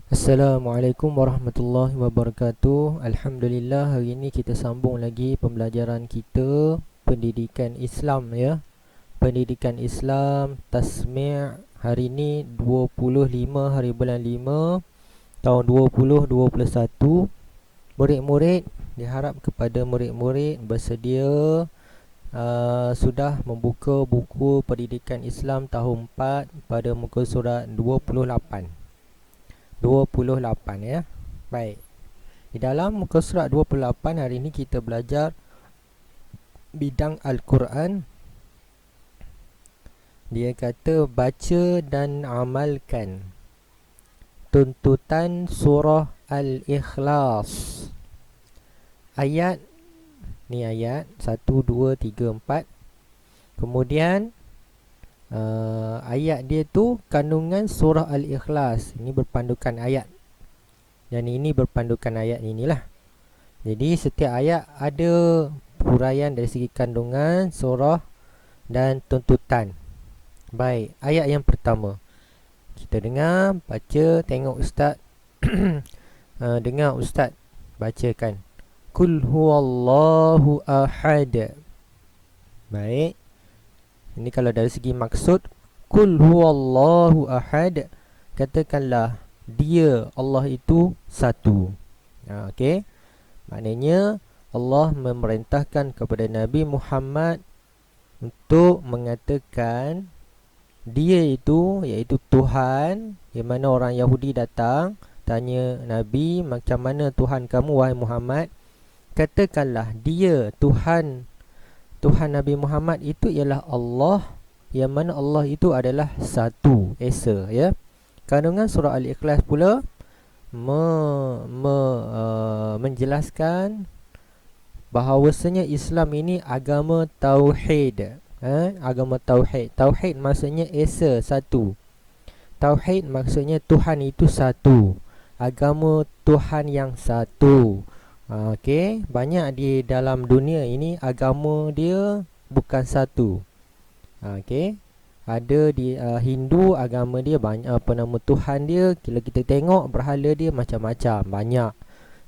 Assalamualaikum warahmatullahi wabarakatuh. Alhamdulillah, hari ini kita sambung lagi pembelajaran kita pendidikan Islam ya. Pendidikan Islam Tasmi' hari ini 25 hari bulan 5 tahun 2021. Murid-murid, diharap kepada murid-murid bersedia sudah membuka buku pendidikan Islam tahun 4 pada muka surat 28 ya. Baik. Di dalam muka surat 28 hari ini kita belajar bidang Al-Quran. Dia kata baca dan amalkan tuntutan surah Al-Ikhlas. Ayat ni ayat 1 2 3 4. Kemudian ayat dia tu kandungan surah Al-Ikhlas. Ini berpandukan ayat. Dan ini berpandukan ayat inilah. Jadi setiap ayat ada huraian dari segi kandungan, surah dan tuntutan. Baik, ayat yang pertama. Kita dengar, baca, tengok ustaz. Dengar ustaz bacakan. Qul huwallahu ahad. Baik. Ini kalau dari segi maksud, Qul huwallahu ahad, katakanlah dia Allah itu satu. Okey. Maknanya Allah memerintahkan kepada Nabi Muhammad untuk mengatakan dia itu iaitu Tuhan. Yang mana orang Yahudi datang tanya Nabi, macam mana Tuhan kamu wahai Muhammad? Katakanlah dia Tuhan Nabi Muhammad itu ialah Allah, yang mana Allah itu adalah satu, esa ya. Kandungan surah Al-Ikhlas pula menjelaskan bahawasanya Islam ini agama tauhid. Agama tauhid. Tauhid maksudnya esa, satu. Tauhid maksudnya Tuhan itu satu. Agama Tuhan yang satu. Okey, banyak di dalam dunia ini agama dia bukan satu. Okey, ada di Hindu, agama dia banyak, apa nama Tuhan dia, kalau kita tengok berhala dia macam-macam, banyak.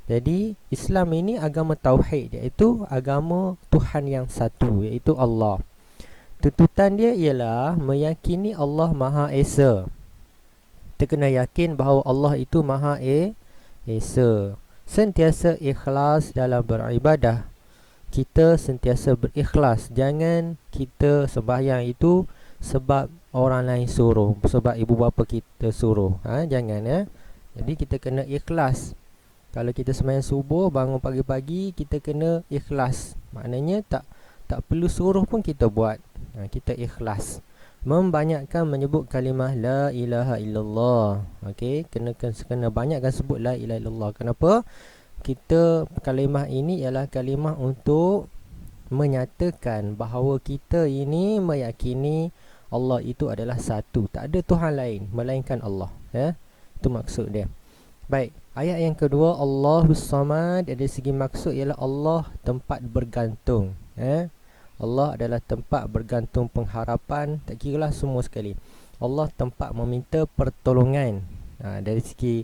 Jadi Islam ini agama tauhid, iaitu agama Tuhan yang satu, iaitu Allah. Tuntutan dia ialah meyakini Allah Maha Esa. Kita kena yakin bahawa Allah itu Maha Esa. Sentiasa ikhlas dalam beribadah. Kita sentiasa berikhlas. Jangan kita sembahyang itu sebab orang lain suruh, sebab ibu bapa kita suruh. Jangan ya. Jadi kita kena ikhlas. Kalau kita sembahyang subuh, bangun pagi-pagi, kita kena ikhlas. Maknanya tak perlu suruh pun kita buat. Kita ikhlas. Membanyakkan menyebut kalimah la ilaha illallah. Okey, kena banyakkan sebut la ilaha illallah. Kenapa? Kita kalimah ini ialah kalimah untuk menyatakan bahawa kita ini meyakini Allah itu adalah satu, tak ada Tuhan lain melainkan Allah ya. Itu maksud dia. Baik, ayat yang kedua, Allahus Samad, dari segi maksud ialah Allah tempat bergantung ya. Allah adalah tempat bergantung pengharapan, tak kiralah semua sekali. Allah tempat meminta pertolongan. Dari segi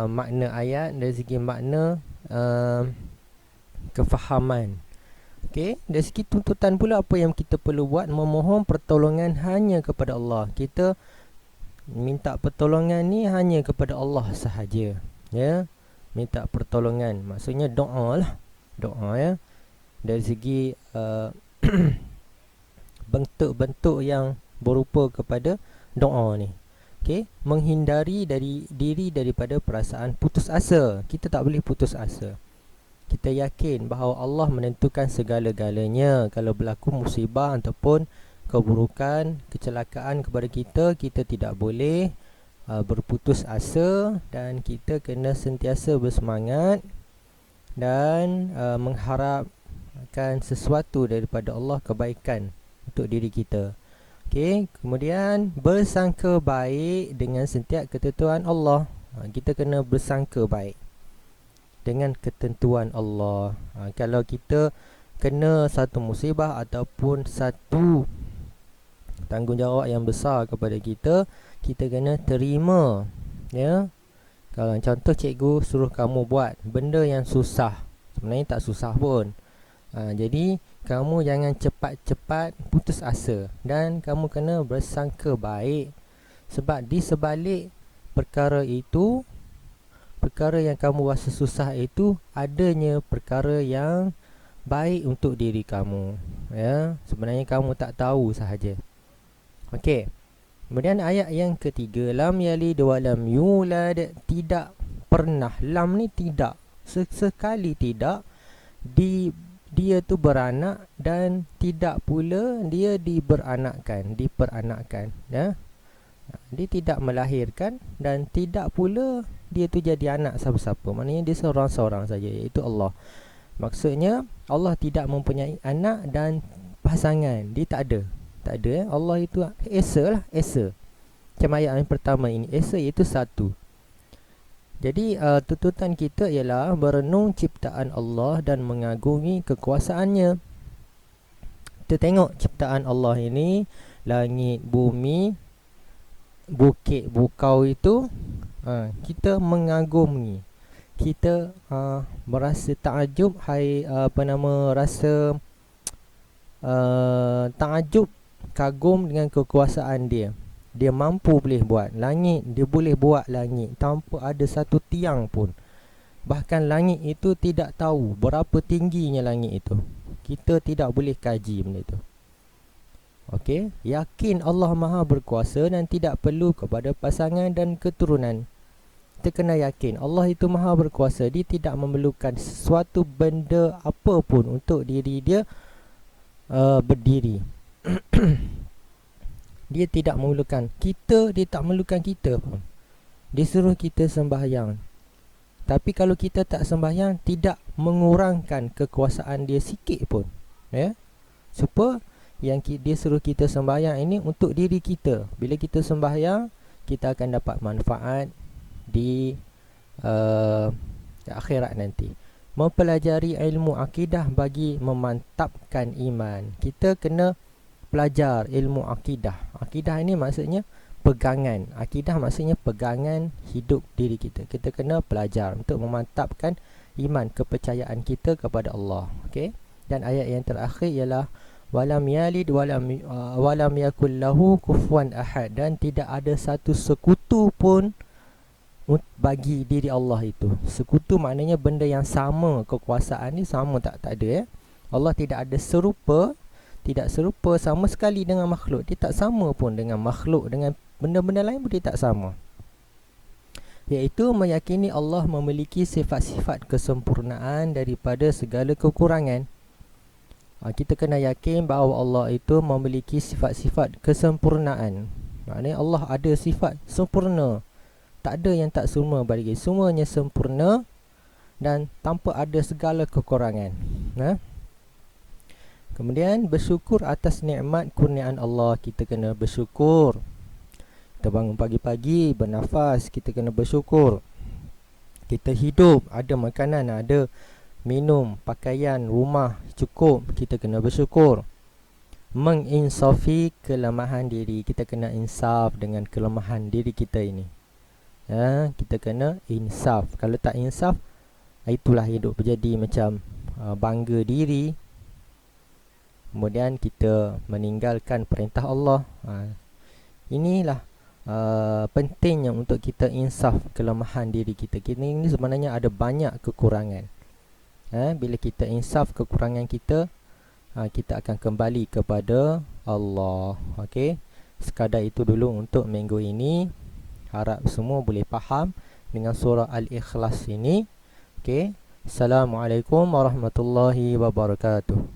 makna ayat, dari segi makna kefahaman. Okey, dari segi tuntutan pula apa yang kita perlu buat, memohon pertolongan hanya kepada Allah. Kita minta pertolongan ni hanya kepada Allah sahaja ya. Minta pertolongan maksudnya doa lah. Doa ya. Dari segi bentuk-bentuk yang berupa kepada doa ni. Okey, menghindari diri daripada perasaan putus asa. Kita tak boleh putus asa. Kita yakin bahawa Allah menentukan segala-galanya. Kalau berlaku musibah ataupun keburukan, kecelakaan kepada kita, kita tidak boleh berputus asa, dan kita kena sentiasa bersemangat dan mengharapkan sesuatu daripada Allah, kebaikan untuk diri kita. Okey, kemudian bersangka baik dengan setiap ketentuan Allah. Kita kena bersangka baik dengan ketentuan Allah. Kalau kita kena satu musibah ataupun satu tanggungjawab yang besar kepada kita, kita kena terima ya. Kalau contoh cikgu suruh kamu buat benda yang susah, sebenarnya tak susah pun. Jadi kamu jangan cepat-cepat putus asa dan kamu kena bersangka baik. Sebab di sebalik perkara itu, perkara yang kamu rasa susah itu, adanya perkara yang baik untuk diri kamu. Ya, sebenarnya kamu tak tahu sahaja. Okey. Kemudian ayat yang ketiga, lam yalid wa lam yulad, tidak pernah. Lam ni tidak, sekali tidak dia tu beranak, dan tidak pula dia diperanakkan, ya. Dia tidak melahirkan dan tidak pula dia tu jadi anak siapa-siapa. Maknanya dia seorang-seorang saja, iaitu Allah. Maksudnya Allah tidak mempunyai anak dan pasangan. Dia tak ada. Allah itu Esa lah, Esa. Macam ayat yang pertama ini, Esa iaitu satu. Jadi tuntutan kita ialah berenung ciptaan Allah dan mengagumi kekuasaannya. Kita tengok ciptaan Allah ini, langit, bumi, bukit, bukau itu, kita mengagumi. Kita merasa takjub, rasa takjub, kagum dengan kekuasaan dia. Dia mampu boleh buat langit, dia boleh buat langit tanpa ada satu tiang pun. Bahkan langit itu tidak tahu berapa tingginya langit itu. Kita tidak boleh kaji benda itu. Okey, yakin Allah Maha berkuasa dan tidak perlu kepada pasangan dan keturunan. Kita kena yakin Allah itu Maha berkuasa. Dia tidak memerlukan sesuatu benda apa pun untuk diri dia berdiri. Dia tidak memerlukan kita, dia tak memerlukan kita pun. Dia suruh kita sembahyang. Tapi kalau kita tak sembahyang, tidak mengurangkan kekuasaan dia sikit pun, ya. Supaya yang dia suruh kita sembahyang ini untuk diri kita. Bila kita sembahyang, kita akan dapat manfaat di akhirat nanti. Mempelajari ilmu akidah bagi memantapkan iman. Kita kena belajar ilmu akidah. Akidah ini maksudnya pegangan. Akidah maksudnya pegangan hidup diri kita. Kita kena belajar untuk memantapkan iman, kepercayaan kita kepada Allah. Okey. Dan ayat yang terakhir ialah walam yalid walam yakul lahu kufuwan ahad, dan tidak ada satu sekutu pun bagi diri Allah itu. Sekutu maknanya benda yang sama, kekuasaan ni sama tak ada, ya. Allah tidak ada serupa, tidak serupa sama sekali dengan makhluk. Dia tak sama pun dengan makhluk, dengan benda-benda lain pun dia tak sama. Iaitu meyakini Allah memiliki sifat-sifat kesempurnaan daripada segala kekurangan. Kita kena yakin bahawa Allah itu memiliki sifat-sifat kesempurnaan. Maknanya Allah ada sifat sempurna. Tak ada yang tak sempurna bagi dia. Semuanya sempurna dan tanpa ada segala kekurangan. Kemudian bersyukur atas nikmat kurniaan Allah. Kita kena bersyukur. Kita bangun pagi-pagi, bernafas, kita kena bersyukur. Kita hidup, ada makanan, ada minum, pakaian, rumah cukup, kita kena bersyukur. Menginsafi kelemahan diri. Kita kena insaf dengan kelemahan diri kita ini. Kita kena insaf. Kalau tak insaf, itulah hidup menjadi macam bangga diri. Kemudian kita meninggalkan perintah Allah. Inilah pentingnya untuk kita insaf kelemahan diri kita. Kita ini sebenarnya ada banyak kekurangan. Bila kita insaf kekurangan kita, kita akan kembali kepada Allah. Okey. Sekadar itu dulu untuk minggu ini. Harap semua boleh faham dengan surah Al-Ikhlas ini. Okey. Assalamualaikum warahmatullahi wabarakatuh.